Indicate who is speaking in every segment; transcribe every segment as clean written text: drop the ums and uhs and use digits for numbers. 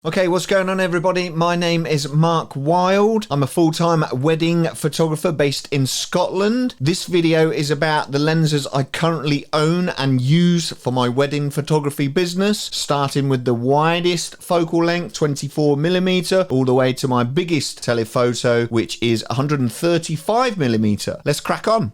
Speaker 1: Okay, what's going on everybody? My name is Mark Wild. I'm a full-time wedding photographer based in Scotland. This video is about the lenses I currently own and use for my wedding photography business, starting with the widest focal length, 24mm, all the way to my biggest telephoto, which is 135mm. Let's crack on.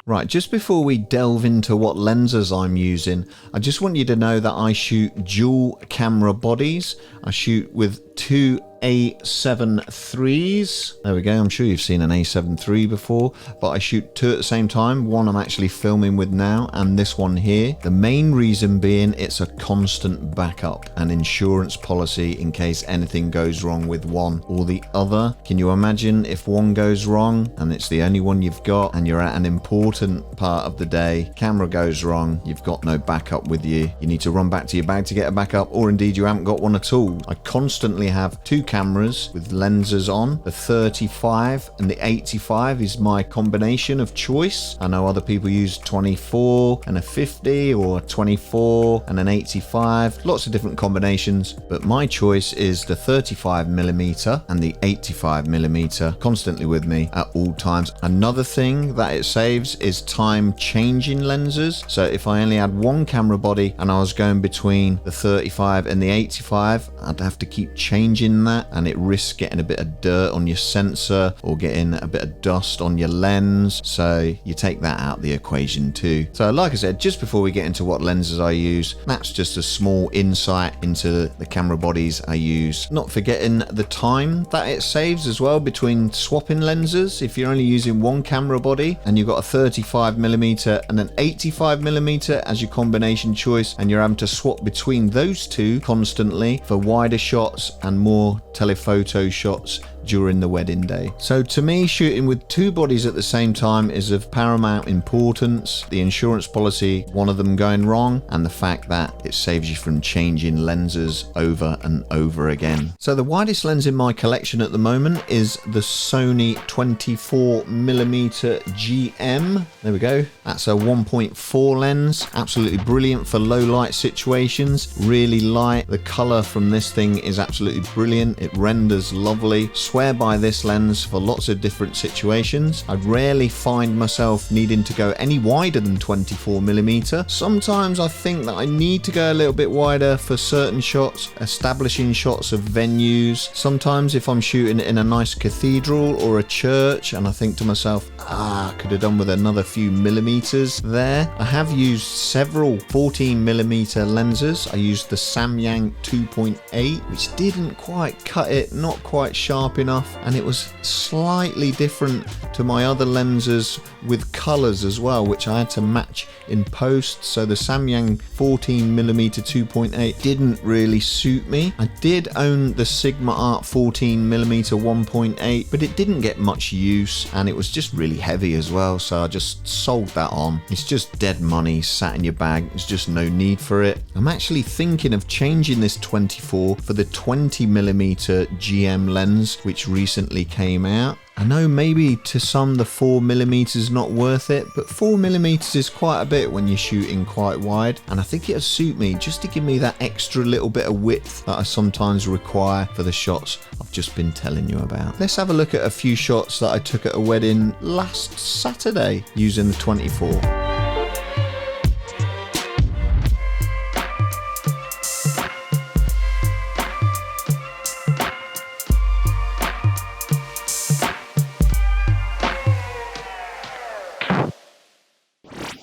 Speaker 1: Right, just before we delve into what lenses I'm using, I just want you to know that I shoot dual camera bodies. I shoot with two A7 IIIs. There we go, I'm sure you've seen an A7 III before, but I shoot two at the same time. One I'm actually filming with now, and this one here. The main reason being it's a constant backup and insurance policy in case anything goes wrong with one or the other. Can you imagine if one goes wrong and it's the only one you've got and you're at an important part of the day, camera goes wrong, you've got no backup with you. You need to run back to your bag to get a backup, or indeed you haven't got one at all. I constantly have two cameras with lenses on. The 35 and the 85 is my combination of choice. I know other people use 24 and a 50 or 24 and an 85, lots of different combinations, but my choice is the 35mm and the 85mm, constantly with me at all times. Another thing that it saves is time changing lenses. So if I only had one camera body and I was going between the 35 and the 85, I'd have to keep changing that, and it risks getting a bit of dirt on your sensor or getting a bit of dust on your lens, so you take that out of the equation too. So like I said, just before we get into what lenses I use, that's just a small insight into the camera bodies I use. Not forgetting the time that it saves as well between swapping lenses. If you're only using one camera body and you've got a 35mm and an 85mm as your combination choice, and you're having to swap between those two constantly for wider shots and more telephoto shots during the wedding day. So to me, shooting with two bodies at the same time is of paramount importance. The insurance policy, one of them going wrong, and the fact that it saves you from changing lenses over and over again. So the widest lens in my collection at the moment is the Sony 24mm GM. There we go. That's a 1.4 lens. Absolutely brilliant for low light situations. Really light. The color from this thing is absolutely brilliant. It renders lovely. Swear by this lens for lots of different situations. I rarely find myself needing to go any wider than 24mm. Sometimes I think that I need to go a little bit wider for certain shots, establishing shots of venues. Sometimes if I'm shooting in a nice cathedral or a church and I think to myself, I could have done with another few millimeters there. I have used several 14mm lenses. I used the Samyang 2.8, which didn't quite cut it, not quite sharp enough, and it was slightly different to my other lenses with colors as well, which I had to match in post. So the Samyang 14mm 2.8 didn't really suit me. I did own the Sigma Art 14mm 1.8, but it didn't get much use and it was just really heavy as well, so I just sold that on. It's just dead money sat in your bag. There's just no need for it. I'm actually thinking of changing this 24 for the 20mm GM lens, which recently came out. I know maybe to some the 4mm is not worth it, but 4mm is quite a bit when you're shooting quite wide, and I think it'll suit me just to give me that extra little bit of width that I sometimes require for the shots I've just been telling you about. Let's have a look at a few shots that I took at a wedding last Saturday using the 24.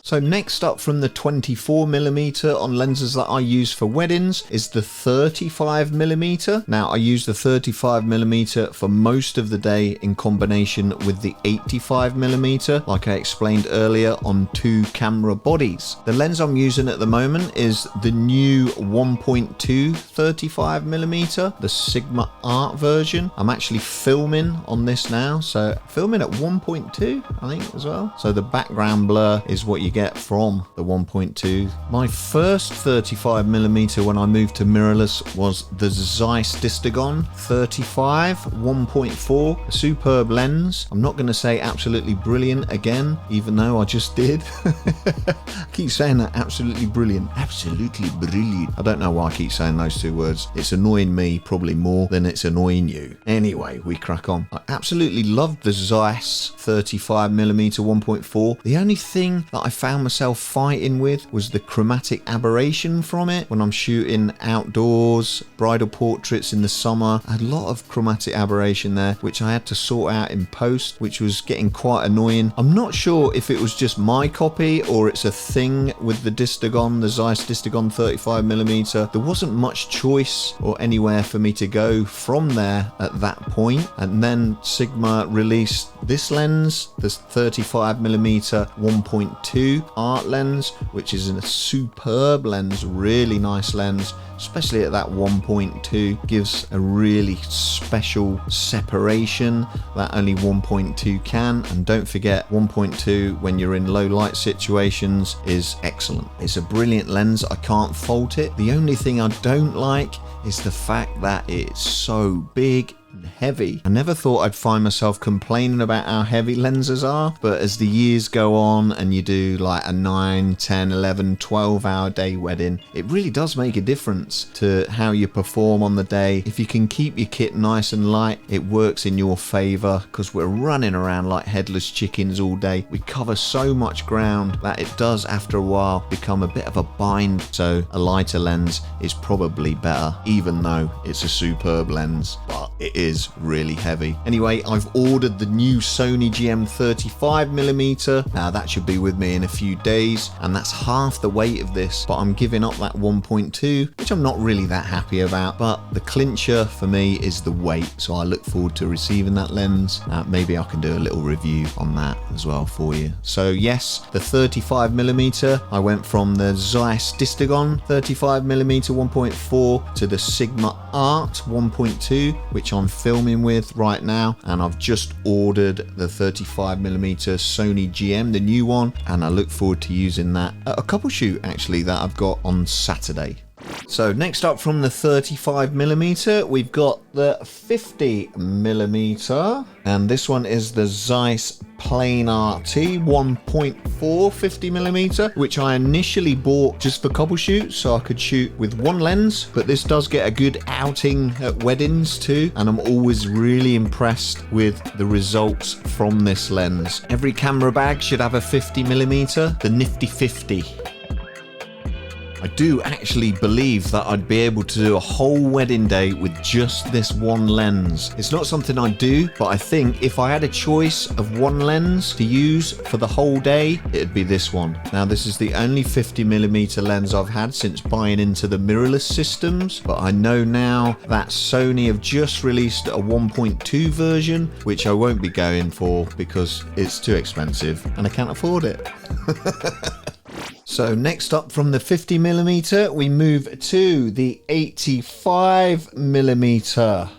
Speaker 1: So next up from the 24mm on lenses that I use for weddings is the 35mm. Now I use the 35mm for most of the day in combination with the 85mm, like I explained earlier, on two camera bodies. The lens I'm using at the moment is the new 1.2 35mm, the Sigma Art version. I'm actually filming on this now, so filming at 1.2 I think as well. So the background blur is what you get from the 1.2. My first 35mm when I moved to mirrorless was the Zeiss Distagon 35 1.4, a superb lens. I'm not going to say absolutely brilliant again, even though I just did. I keep saying that, absolutely brilliant. Absolutely brilliant. I don't know why I keep saying those two words. It's annoying me probably more than it's annoying you. Anyway, we crack on. I absolutely loved the Zeiss 35mm 1.4. The only thing that I found myself fighting with was the chromatic aberration from it. When I'm shooting outdoors, bridal portraits in the summer, I had a lot of chromatic aberration there, which I had to sort out in post, which was getting quite annoying. I'm not sure if it was just my copy or it's a thing with the Distagon, the Zeiss Distagon 35mm. There wasn't much choice or anywhere for me to go from there at that point. And then Sigma released this lens, this 35mm 1.2 art lens, which is a superb lens, really nice lens, especially at that 1.2, gives a really special separation that only 1.2 can. And don't forget, 1.2 when you're in low light situations is excellent. It's a brilliant lens, I can't fault it. The only thing I don't like is the fact that it's so big and heavy. I never thought I'd find myself complaining about how heavy lenses are, but as the years go on and you do like a 9, 10, 11, 12 hour day wedding, it really does make a difference to how you perform on the day. If you can keep your kit nice and light, it works in your favor, because we're running around like headless chickens all day. We cover so much ground that it does after a while become a bit of a bind, so a lighter lens is probably better, even though it's a superb lens, but it is really heavy. Anyway, I've ordered the new Sony GM35mm. Now that should be with me in a few days, and that's half the weight of this, but I'm giving up that 1.2, which I'm not really that happy about. But the clincher for me is the weight, so I look forward to receiving that lens. Maybe I can do a little review on that as well for you. So yes, the 35mm, I went from the Zeiss Distagon 35mm 1.4 to the Sigma Art 1.2, which I'm filming with right now, and I've just ordered the 35mm Sony GM, the new one, and I look forward to using that at a couple shoot actually that I've got on Saturday. So next up from the 35mm, we've got the 50mm, and this one is the Zeiss Planar T 1.4 50mm, which I initially bought just for couple shoots so I could shoot with one lens, but this does get a good outing at weddings too, and I'm always really impressed with the results from this lens. Every camera bag should have a 50mm, the nifty 50. I do actually believe that I'd be able to do a whole wedding day with just this one lens. It's not something I do, but I think if I had a choice of one lens to use for the whole day, it'd be this one. Now this is the only 50mm lens I've had since buying into the mirrorless systems, but I know now that Sony have just released a 1.2 version, which I won't be going for because it's too expensive and I can't afford it. So next up from the 50mm, we move to the 85mm.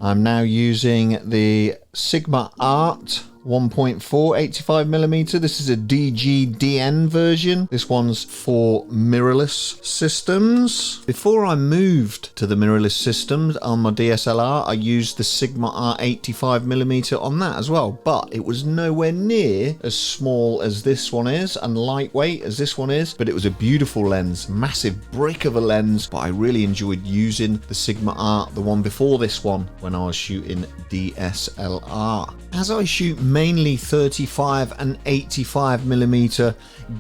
Speaker 1: I'm now using the Sigma Art 1.4 85mm. This is a DGDN version. This one's for mirrorless systems. Before I moved to the mirrorless systems on my DSLR, I used the Sigma Art 85mm on that as well, but it was nowhere near as small as this one is and lightweight as this one is, but it was a beautiful lens, massive brick of a lens. But I really enjoyed using the Sigma Art, the one before this one, when I was shooting DSLR. As I shoot mainly 35 and 85mm,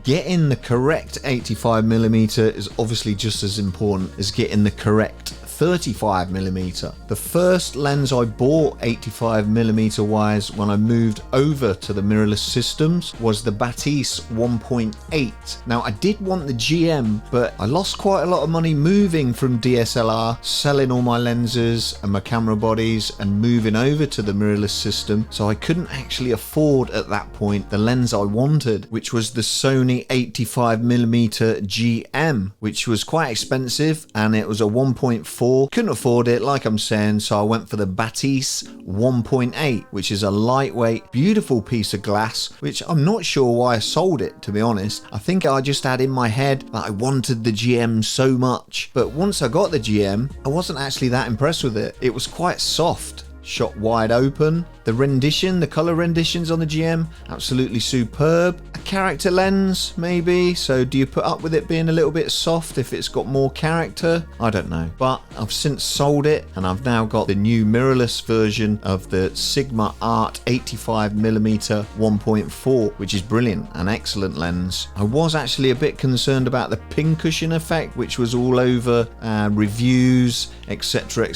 Speaker 1: getting the correct 85mm is obviously just as important as getting the correct 35mm. The first lens I bought 85mm wise when I moved over to the mirrorless systems was the Batiste 1.8. Now I did want the GM, but I lost quite a lot of money moving from DSLR, selling all my lenses and my camera bodies and moving over to the mirrorless system, so I couldn't actually afford at that point the lens I wanted, which was the Sony 85mm GM, which was quite expensive, and it was a 1.4 before. Couldn't afford it, like I'm saying, so I went for the Zeiss 1.8, which is a lightweight, beautiful piece of glass, which I'm not sure why I sold it, to be honest. I think I just had in my head that I wanted the GM so much, but once I got the GM, I wasn't actually that impressed with it. It was quite soft. Shot wide open. The color renditions on the GM, absolutely superb. A character lens, maybe. So do you put up with it being a little bit soft if it's got more character? I don't know. But I've since sold it, and I've now got the new mirrorless version of the Sigma Art 85mm 1.4, which is brilliant, an excellent lens. I was actually a bit concerned about the pincushion effect, which was all over reviews, etc.,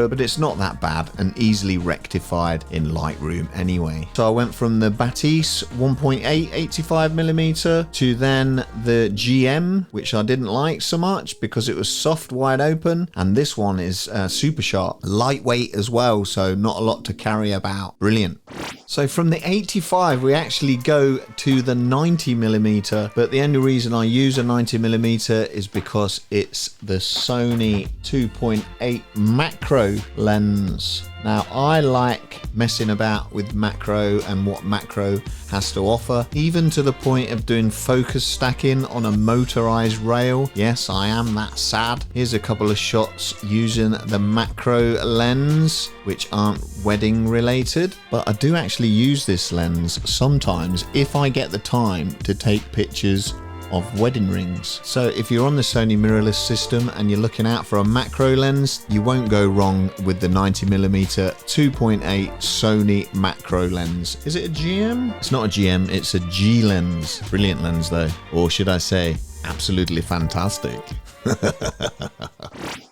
Speaker 1: but it's not that bad and easily rectified in Lightroom anyway. So I went from the Zeiss 1.8 85mm to then the GM, which I didn't like so much because it was soft wide open, and this one is super sharp, lightweight as well, so not a lot to carry about. Brilliant. So from the 85 we actually go to the 90mm, but the only reason I use a 90mm is because it's the Sony 2.8 macro lens. Now, I like messing about with macro and what macro has to offer, even to the point of doing focus stacking on a motorized rail. Yes, I am that sad. Here's a couple of shots using the macro lens, which aren't wedding related, but I do actually use this lens sometimes if I get the time to take pictures of wedding rings. So if you're on the Sony Mirrorless system and you're looking out for a macro lens, you won't go wrong with the 90mm 2.8 Sony macro lens. Is it a GM? It's not a GM, it's a G lens. Brilliant lens though, or should I say absolutely fantastic.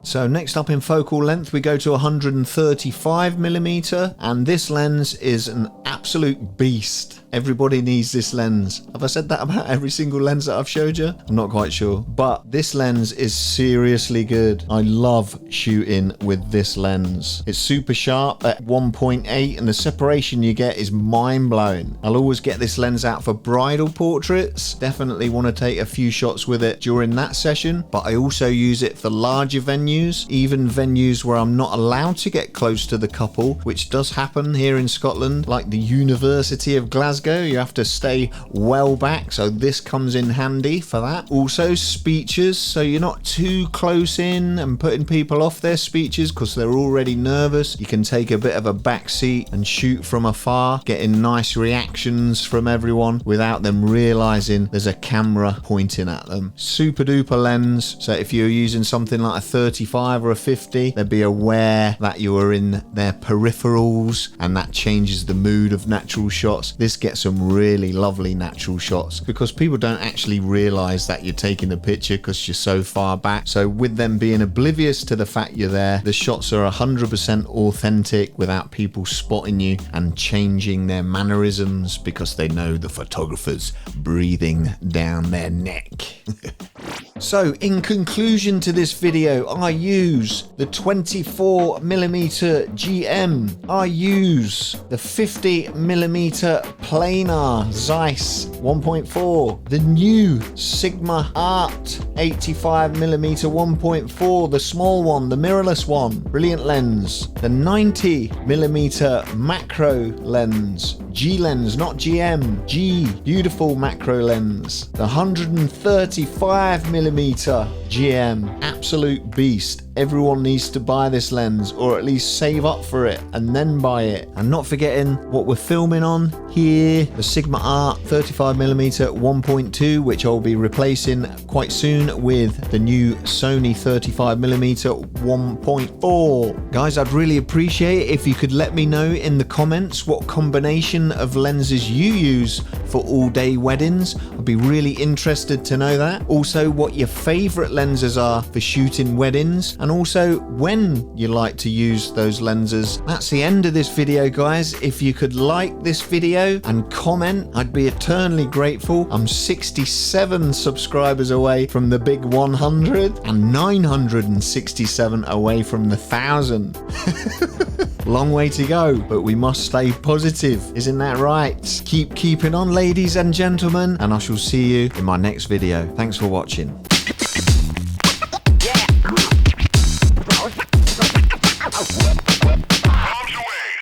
Speaker 1: So next up in focal length we go to 135mm, and this lens is an absolute beast. Everybody needs this lens. Have I said that about every single lens that I've showed you? I'm not quite sure, but this lens is seriously good. I love shooting with this lens. It's super sharp at 1.8 and the separation you get is mind-blowing. I'll always get this lens out for bridal portraits. Definitely want to take a few shots with it during that session, but I also use it for larger venues, even venues where I'm not allowed to get close to the couple, which does happen here in Scotland, like the University of Glasgow. You have to stay well back, so this comes in handy for that. Also speeches, so you're not too close in and putting people off their speeches because they're already nervous. You can take a bit of a back seat and shoot from afar, getting nice reactions from everyone without them realizing there's a camera pointing at them. Super duper lens, so if you're using something like a 35 or a 50, they'd be aware that you are in their peripherals, and that changes the mood of natural shots. This gets some really lovely natural shots because people don't actually realize that you're taking the picture because you're so far back. So with them being oblivious to the fact you're there, the shots are 100% authentic without people spotting you and changing their mannerisms because they know the photographer's breathing down their neck. So in conclusion to this video, I use the 24mm GM, I use the 50mm Planar Zeiss 1.4, the new Sigma Art 85mm 1.4, the small one, the mirrorless one, brilliant lens, the 90mm macro lens, G lens, not GM, G, beautiful macro lens, the 135mm GM, absolute beast. Everyone needs to buy this lens, or at least save up for it and then buy it. And not forgetting what we're filming on here, the Sigma Art 35mm 1.2, which I'll be replacing quite soon with the new Sony 35mm 1.4. Guys, I'd really appreciate it if you could let me know in the comments what combination of lenses you use for all-day weddings. I'd be really interested to know that. Also, what your favorite lenses are for shooting weddings, and also when you like to use those lenses. That's the end of this video, guys. If you could like this video and comment, I'd be eternally grateful. I'm 67 subscribers away from the big 100 and 967 away from the 1,000. Long way to go, but we must stay positive, isn't that right? Keep keeping on, ladies and gentlemen, and I shall see you in my next video. Thanks for watching.